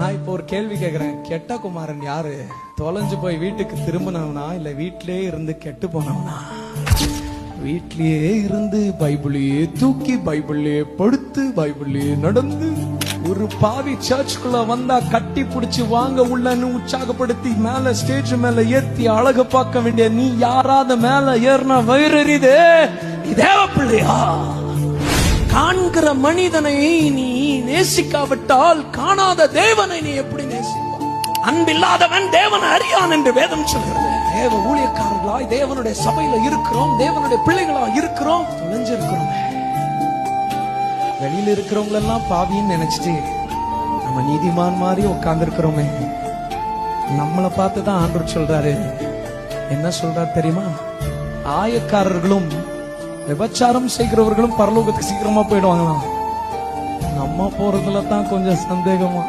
நான் இப்போ ஒரு கேள்வி கேக்குறேன். கெட்ட குமாரன் யாரு? தொலைஞ்சு போய் வீட்டுக்கு திரும்பினவனா இல்ல வீட்டிலே இருந்து கெட்டு போனவனா? வீட்லயே இருந்து பைபிளையே தூக்கி பைபிளையே படுத்து பைபிளையே நடந்து ஒரு பாவி சர்ச்சுக்குள்ள வந்தா கட்டி பிடிச்சு வாங்க உள்ளன்னு உற்சாகப்படுத்தி மேல ஸ்டேஜ் மேல ஏத்தி அழகு பார்க்க வேண்டிய நீ யாராவது மேல ஏறினா வயிறறிதே, நீ தேவ பிள்ளையா? காண்கிற மனிதனை நீ நேசிக்காவிட்டால் காணாத தேவனை நீ எப்படி நேசிப்பாய்? அன்பில்லாதவன் தேவனை அறியான் என்று வேதம் சொல்கிறது. தேவ ஊழியக்காரர்களாய் தேவனுடைய சபையில இருக்கிறோம், தேவனுடைய பிள்ளைகளா இருக்கிறோம், தொலைஞ்சிருக்கிறோம். வெளியில இருக்கிறவங்க எல்லாம் பாவின்னு நினைச்சிட்டு நம்ம நீதிமான் மாதிரி உட்கார்ந்து இருக்கிறோமே. நம்மளை பார்த்துதான் ஆண்டவர் சொல்றாரு. என்ன சொல்றாரு தெரியுமா? ஆயக்காரர்களும் விபச்சாரம் செய்கிறவர்களும் பரலோகத்துக்கு சீக்கிரமா போயிடுவாங்களாம். நம்ம போறதுல தான் கொஞ்சம் சந்தேகமா.